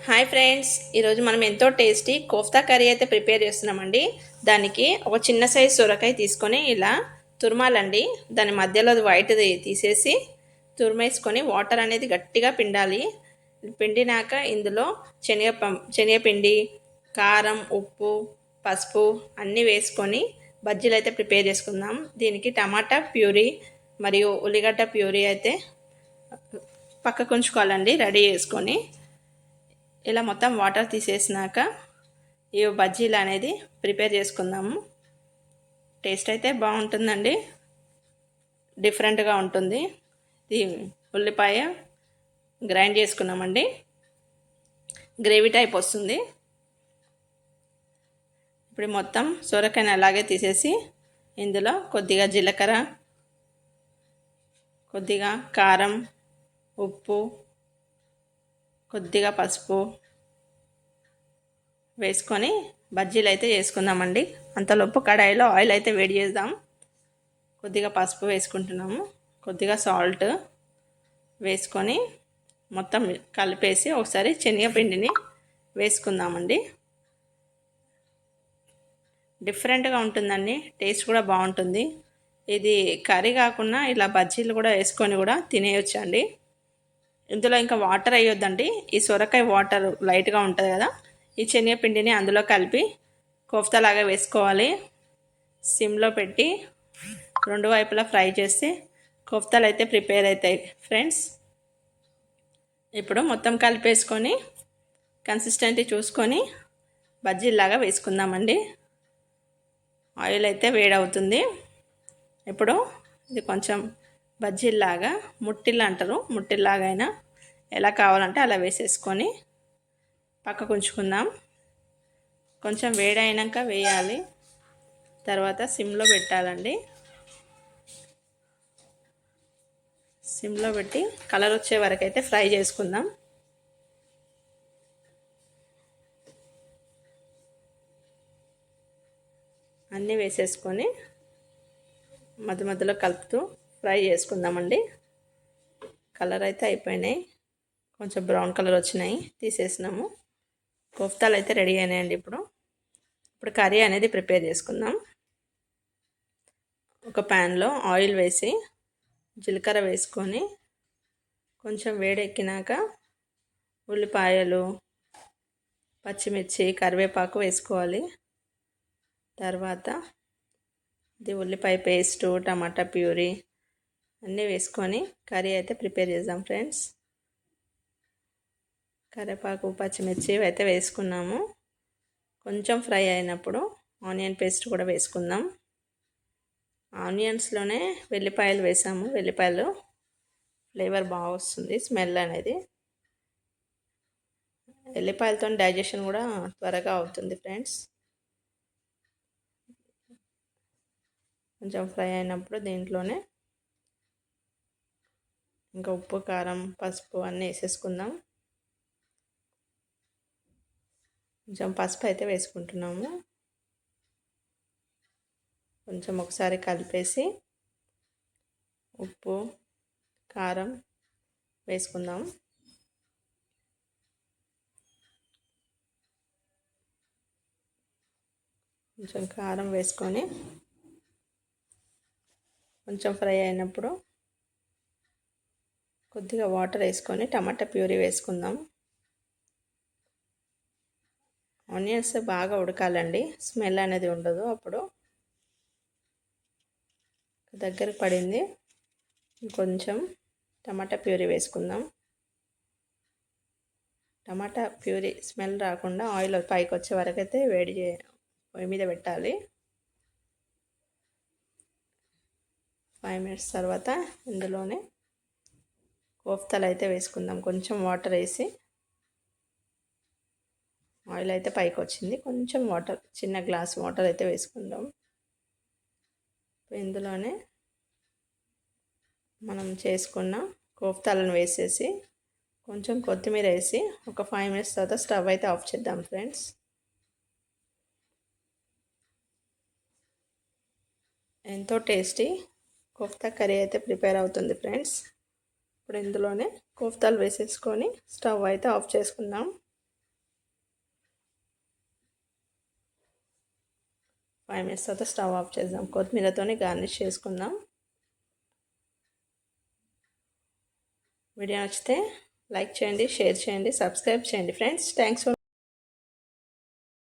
Hi friends, ఈరోజు మనం ఎంతో టేస్టీ కోఫ్తా కర్రీ అయితే ప్రిపేర్ చేస్తున్నామండి. దానికి ఒక చిన్న సైజు సొరకాయ తీసుకొని ఇలా తురమాలండి. దాని మధ్యలో వైట్ది తీసేసి తురిమేసుకొని వాటర్ అనేది గట్టిగా పిండాలి. పిండినాక ఇందులో శనగపిండి, కారం, ఉప్పు, పసుపు అన్నీ వేసుకొని బజ్జీలు అయితే ప్రిపేర్ చేసుకుందాం. దీనికి టమాటా ప్యూరీ మరియు ఉల్లిగడ్డ ప్యూరీ అయితే పక్కకు ఉంచుకోవాలండి రెడీ చేసుకొని. ఇలా మొత్తం వాటర్ తీసేసినాక ఈ బజ్జీలు అనేది ప్రిపేర్ చేసుకుందాము. టేస్ట్ అయితే బాగుంటుందండి, డిఫరెంట్గా ఉంటుంది. ఇది ఉల్లిపాయ గ్రైండ్ చేసుకున్నామండి, గ్రేవీ టైప్ వస్తుంది. ఇప్పుడు మొత్తం సొరకాయని అలాగే తీసేసి ఇందులో కొద్దిగా జీలకర్ర, కొద్దిగా కారం, ఉప్పు, కొద్దిగా పసుపు వేసుకొని బజ్జీలు అయితే చేసుకుందామండి. అంతలోపు కడాయిలో ఆయిల్ అయితే వేడి చేద్దాం. కొద్దిగా పసుపు వేసుకుంటున్నాము, కొద్దిగా సాల్ట్ వేసుకొని మొత్తం కలిపేసి ఒకసారి శనగపిండిని వేసుకుందామండి. డిఫరెంట్గా ఉంటుందండి, టేస్ట్ కూడా బాగుంటుంది. ఇది కర్రీ కాకుండా ఇలా బజ్జీలు కూడా వేసుకొని కూడా తినేయొచ్చండి. ఇందులో ఇంకా వాటర్ వేయొద్దండి. ఈ సొరకాయ వాటర్ లైట్గా ఉంటుంది కదా, ఈ శనగపిండిని అందులో కలిపి కోఫ్తాలాగా వేసుకోవాలి. సిమ్లో పెట్టి రెండు వైపులా ఫ్రై చేస్తే కోఫ్తాలు అయితే ప్రిపేర్ అవుతాయి ఫ్రెండ్స్. ఇప్పుడు మొత్తం కలిపేసుకొని కన్సిస్టెంటీ చూసుకొని బజ్జీలాగా వేసుకుందామండి. ఆయిల్ అయితే వేడవుతుంది. ఇప్పుడు ఇది కొంచెం బజ్జీలాగా ముట్టిల్లా అంటారు, ముట్టిల్లాగా అయినా ఎలా కావాలంటే అలా వేసేసుకొని పక్కకు ఉంచుకుందాం. కొంచెం వేడైనాక వేయాలి, తర్వాత సిమ్లో పెట్టాలండి. సిమ్లో పెట్టి కలర్ వచ్చే వరకు అయితే ఫ్రై చేసుకుందాం. అన్నీ వేసేసుకొని మధ్య మధ్యలో కలుపుతూ ఫ్రై చేసుకుందామండి. కలర్ అయితే అయిపోయినాయి, కొంచెం బ్రౌన్ కలర్ వచ్చినాయి, తీసేసినాము. కోఫ్తాలు అయితే రెడీ అయినాయండి. ఇప్పుడు కర్రీ అనేది ప్రిపేర్ చేసుకుందాం. ఒక ప్యాన్లో ఆయిల్ వేసి జీలకర్ర వేసుకొని కొంచెం వేడెక్కినాక ఉల్లిపాయలు, పచ్చిమిర్చి, కరివేపాకు వేసుకోవాలి. తర్వాత ఇది ఉల్లిపాయ పేస్టు, టమాటా ప్యూరీ అన్నీ వేసుకొని కర్రీ అయితే ప్రిపేర్ చేద్దాం ఫ్రెండ్స్. కరివేపాకు, పచ్చిమిర్చి అయితే వేసుకున్నాము. కొంచెం ఫ్రై అయినప్పుడు ఆనియన్ పేస్ట్ కూడా వేసుకుందాం. ఆనియన్స్లోనే వెల్లిపాయలు వేసాము, వెల్లిపాయలు ఫ్లేవర్ బాగా వస్తుంది, స్మెల్ అనేది. వెల్లిపాయలతో డైజెషన్ కూడా త్వరగా అవుతుంది ఫ్రెండ్స్. కొంచెం ఫ్రై అయినప్పుడు దీంట్లోనే ఇంకా ఉప్పు, కారం, పసుపు అన్నీ వేసేసుకుందాం. కొంచెం పసుపు అయితే వేసుకుంటున్నాము. కొంచెం ఒకసారి కలిపేసి ఉప్పు, కారం వేసుకుందాం. కొంచెం కారం వేసుకొని కొంచెం ఫ్రై అయినప్పుడు కొద్దిగా వాటర్ వేసుకొని టమాటా ప్యూరీ వేసుకుందాం. ఆనియన్స్ బాగా ఉడకాలండి, స్మెల్ అనేది ఉండదు. అప్పుడు దగ్గర పడింది, కొంచెం టమాటా ప్యూరీ వేసుకుందాం. టమాటా ప్యూరీ స్మెల్ రాకుండా ఆయిల్ పైకి వచ్చే వరకు అయితే పొయ్యి మీద పెట్టాలి. 5 మినిట్స్ తర్వాత ఇందులోనే కోఫ్తాలు అయితే వేసుకుందాం. కొంచెం వాటర్ వేసి, ఆయిల్ అయితే పైకి వచ్చింది, కొంచెం వాటర్, చిన్న గ్లాస్ వాటర్ అయితే వేసుకుందాం. ఇందులోనే మనం చేసుకున్న కోఫ్తాలను వేసేసి కొంచెం కొత్తిమీర వేసి ఒక 5 మినిట్స్ తర్వాత స్టవ్ అయితే ఆఫ్ చేద్దాం ఫ్రెండ్స్. ఎంతో టేస్టీ కోఫ్తా కర్రీ అయితే ప్రిపేర్ అవుతుంది ఫ్రెండ్స్. ఇప్పుడు ఇందులోనే కోఫ్తాలు వేసేసుకొని స్టవ్ అయితే ఆఫ్ చేసుకుందాం. 5 మినిట్స్ తర్వాత స్టవ్ ఆఫ్ చేద్దాం. కొత్తిమీరతోనే గార్నిష్ చేసుకుందాం. వీడియో నచ్చితే లైక్ చేయండి, షేర్ చేయండి, సబ్స్క్రైబ్ చేయండి ఫ్రెండ్స్. Thanks for